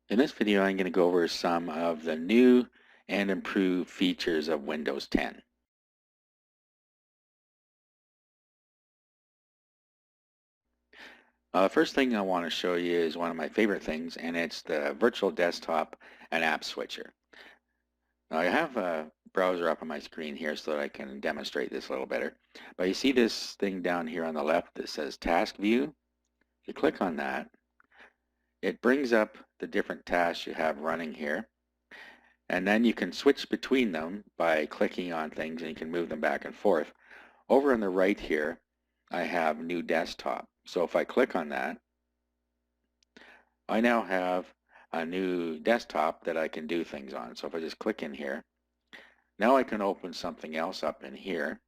In this video, I'm going to go over some of the new and improved features of Windows 10. First thing I want to show you is one of my favorite things, and it's the virtual desktop and app switcher. Now, I have a browser up on my screen here so that I can demonstrate this a little better. But you see this thing down here on the left that says Task View? If you click on that, it brings up the different tasks you have running here. And then you can switch between them by clicking on things, and you can move them back and forth. Over on the right here, I have New Desktop. So if I click on that, I now have a new desktop that I can do things on. So if I just click in here, now I can open something else up in here.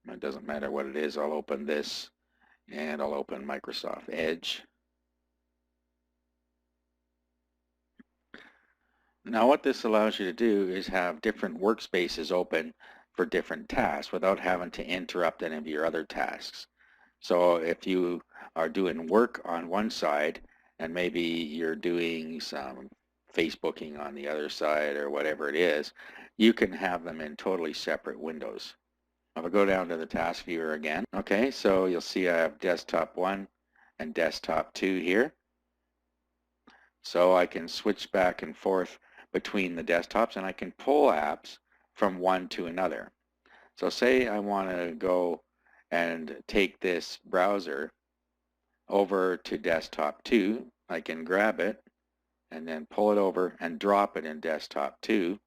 It doesn't matter what it is. I'll open this, and I'll open Microsoft Edge. Now what this allows you to do is have different workspaces open for different tasks without having to interrupt any of your other tasks. So if you are doing work on one side and maybe you're doing some Facebooking on the other side or whatever it is, you can have them in totally separate windows. If I go down to the task viewer again, okay, so you'll see I have desktop 1 and desktop 2 here. So I can switch back and forth between the desktops, and I can pull apps from one to another. So say I want to go and take this browser over to desktop 2. I can grab it and then pull it over and drop it in desktop 2.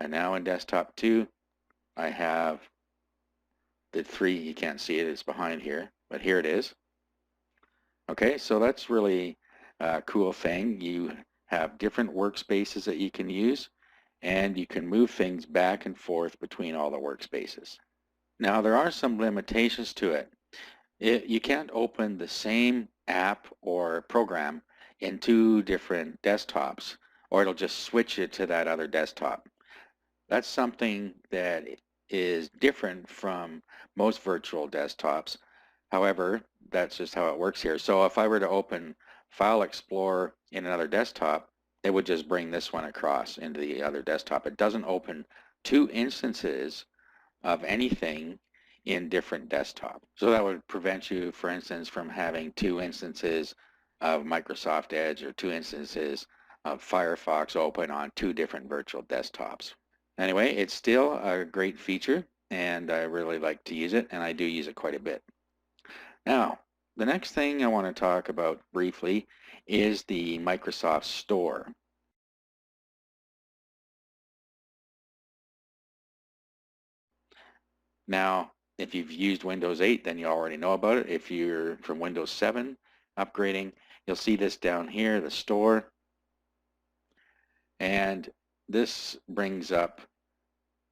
And now in desktop 2, I have the 3. You can't see it, it's behind here, but here it is. Okay, so that's really a cool thing. You have different workspaces that you can use, and you can move things back and forth between all the workspaces. Now there are some limitations to it. You can't open the same app or program in two different desktops, or it'll just switch it to that other desktop. That's something that is different from most virtual desktops. However, that's just how it works here. So if I were to open File Explorer in another desktop, it would just bring this one across into the other desktop. It doesn't open two instances of anything in different desktops. So that would prevent you, for instance, from having two instances of Microsoft Edge or two instances of Firefox open on two different virtual desktops. Anyway, it's still a great feature, and I really like to use it, and I do use it quite a bit. Now, the next thing I want to talk about briefly is the Microsoft Store. Now, if you've used Windows 8, then you already know about it. If you're from Windows 7 upgrading, you'll see this down here, the Store, and this brings up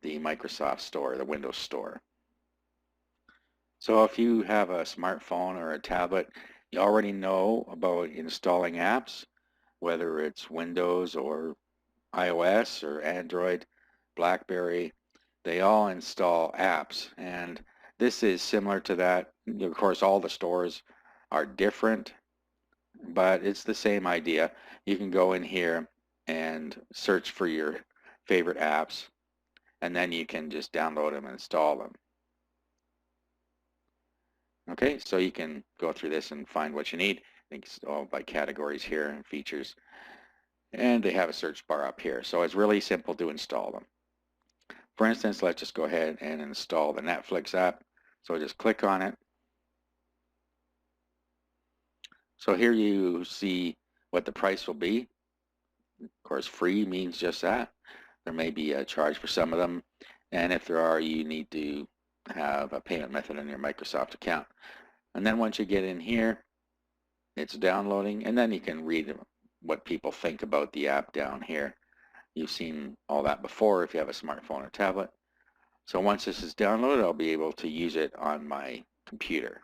the Microsoft Store, the Windows Store. So if you have a smartphone or a tablet, you already know about installing apps, whether it's Windows or iOS or Android, BlackBerry, they all install apps, and this is similar to that. Of course, all the stores are different, but it's the same idea. You can go in here and search for your favorite apps, and then you can just download them and install them. Okay, so you can go through this and find what you need. I think it's all by categories here and features. And they have a search bar up here. So it's really simple to install them. For instance, let's just go ahead and install the Netflix app. So just click on it. So here you see what the price will be. Of course, free means just that. There may be a charge for some of them. And if there are, you need to have a payment method in your Microsoft account. And then once you get in here, it's downloading, and then you can read what people think about the app down here. You've seen all that before if you have a smartphone or tablet. So once this is downloaded, I'll be able to use it on my computer.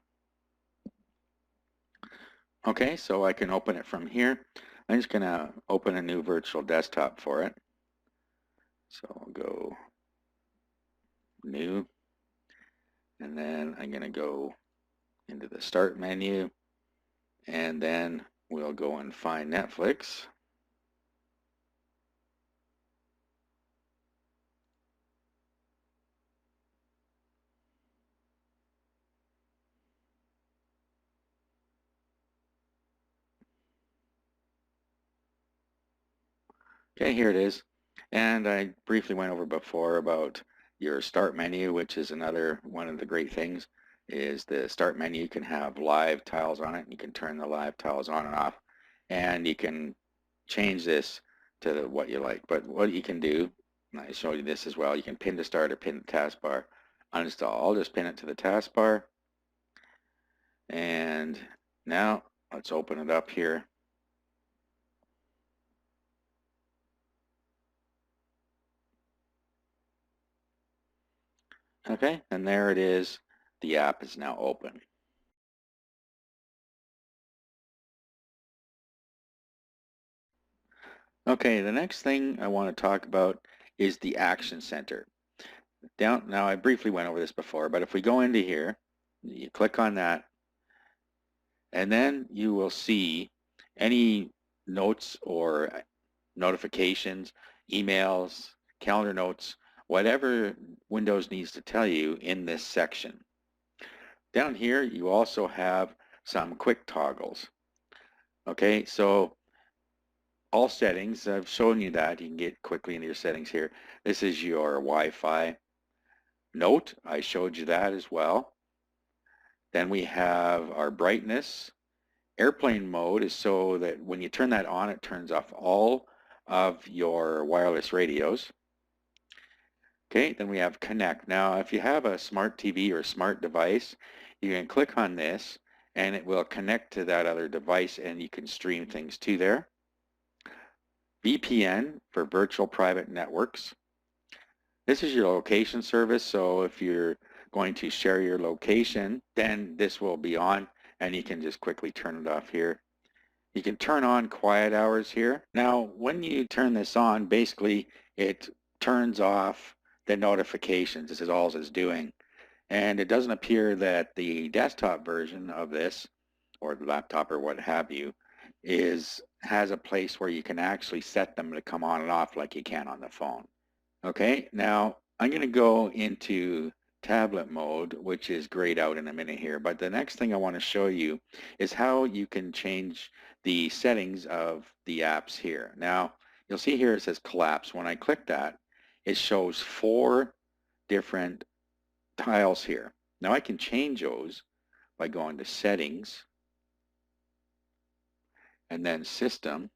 Okay, so I can open it from here. I'm just going to open a new virtual desktop for it. So I'll go New, and then I'm going to go into the Start menu, and then we'll go and find Netflix. Okay, here it is. And I briefly went over before about your start menu, which is another one of the great things, is the start menu can have live tiles on it. You can turn the live tiles on and off, and you can change this to what you like. But what you can do, and I showed you this as well, you can pin to start or pin to taskbar. Uninstall. I'll just pin it to the taskbar. And now let's open it up here. Okay, and there it is. The app is now open. Okay, the next thing I want to talk about is the Action Center. Now I briefly went over this before, but if we go into here, you click on that, and then you will see any notes or notifications, emails, calendar notes, whatever Windows needs to tell you in this section. Down here, you also have some quick toggles. Okay, so all settings, I've shown you that. You can get quickly into your settings here. This is your Wi-Fi. Note, I showed you that as well. Then we have our brightness. Airplane mode is so that when you turn that on, it turns off all of your wireless radios. Okay, then we have connect. Now, if you have a smart TV or a smart device, you can click on this and it will connect to that other device and you can stream things to there. VPN for virtual private networks. This is your location service, so if you're going to share your location, then this will be on and you can just quickly turn it off here. You can turn on quiet hours here. Now, when you turn this on, basically it turns off the notifications. This is all it's doing. And it doesn't appear that the desktop version of this, or the laptop or what have you, has a place where you can actually set them to come on and off like you can on the phone. Okay, now I'm going to go into tablet mode, which is grayed out in a minute here, but the next thing I want to show you is how you can change the settings of the apps here. Now, you'll see here it says collapse. When I click that, it shows 4 different tiles here. Now I can change those by going to settings and then system,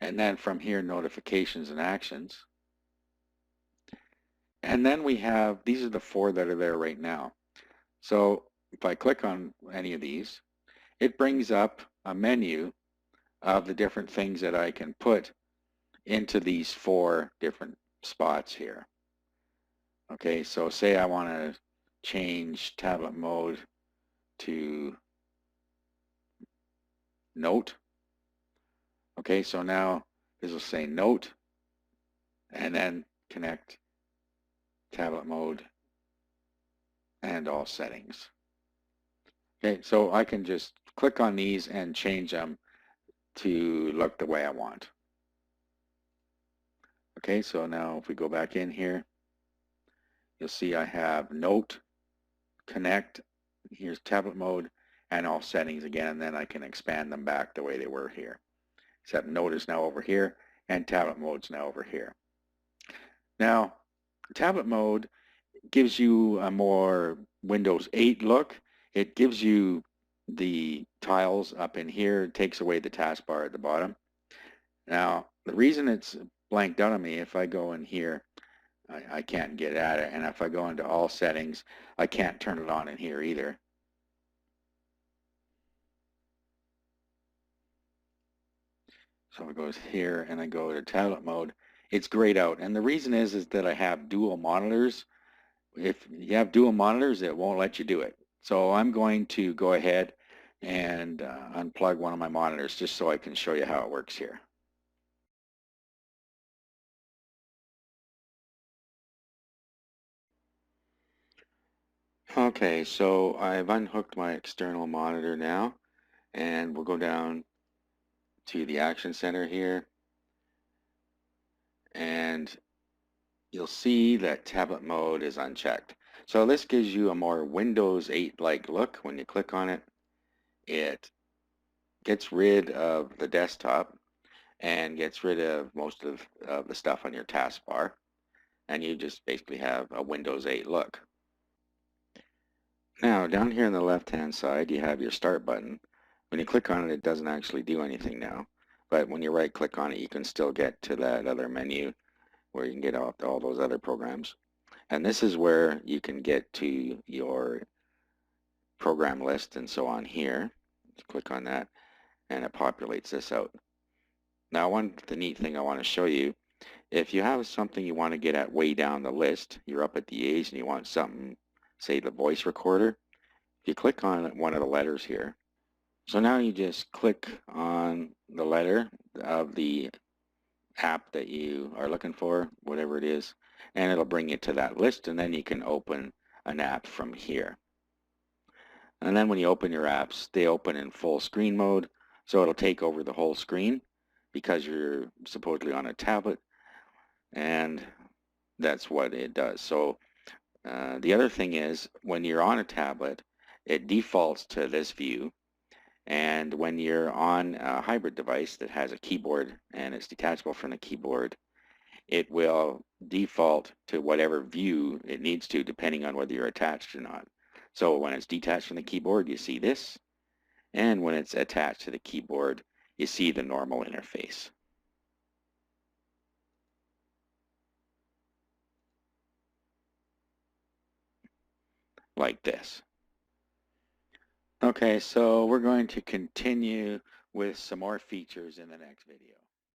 and then from here notifications and actions. And then we have, these are the 4 that are there right now. So if I click on any of these, it brings up a menu of the different things that I can put into these 4 different spots here. Okay, so say I want to change tablet mode to note. Okay, so now this will say note and then connect tablet mode and all settings. Okay, so I can just click on these and change them to look the way I want. Okay, so now if we go back in here, you'll see I have note, connect, here's tablet mode, and all settings again, and then I can expand them back the way they were here. Except note is now over here, and tablet mode's now over here. Now, tablet mode gives you a more Windows 8 look. It gives you the tiles up in here. It takes away the taskbar at the bottom. Now, the reason it's blanked out on me, if I go in here, I can't get at it. And if I go into all settings, I can't turn it on in here either. So it goes here and I go to tablet mode. It's grayed out. And the reason is that I have dual monitors. If you have dual monitors, it won't let you do it. So I'm going to go ahead and unplug one of my monitors just so I can show you how it works here. Okay, so I've unhooked my external monitor now, and we'll go down to the Action Center here, and you'll see that tablet mode is unchecked. So this gives you a more Windows 8-like look. When you click on it, it gets rid of the desktop and gets rid of most of the stuff on your taskbar, and you just basically have a Windows 8 look. Now, down here on the left-hand side, you have your Start button. When you click on it, it doesn't actually do anything now. But when you right-click on it, you can still get to that other menu where you can get all those other programs. And this is where you can get to your program list and so on here. Just click on that, and it populates this out. Now, the neat thing I want to show you, if you have something you want to get at way down the list, you're up at the A's and you want something, say the voice recorder, if you click on one of the letters here, so now you just click on the letter of the app that you are looking for, whatever it is, and it'll bring you to that list, and then you can open an app from here. And then when you open your apps, they open in full screen mode, so it'll take over the whole screen because you're supposedly on a tablet, and that's what it does. So the other thing is, when you're on a tablet, it defaults to this view, and when you're on a hybrid device that has a keyboard and it's detachable from the keyboard, it will default to whatever view it needs to depending on whether you're attached or not. So when it's detached from the keyboard, you see this, and when it's attached to the keyboard, you see the normal interface, like this. Okay, so we're going to continue with some more features in the next video.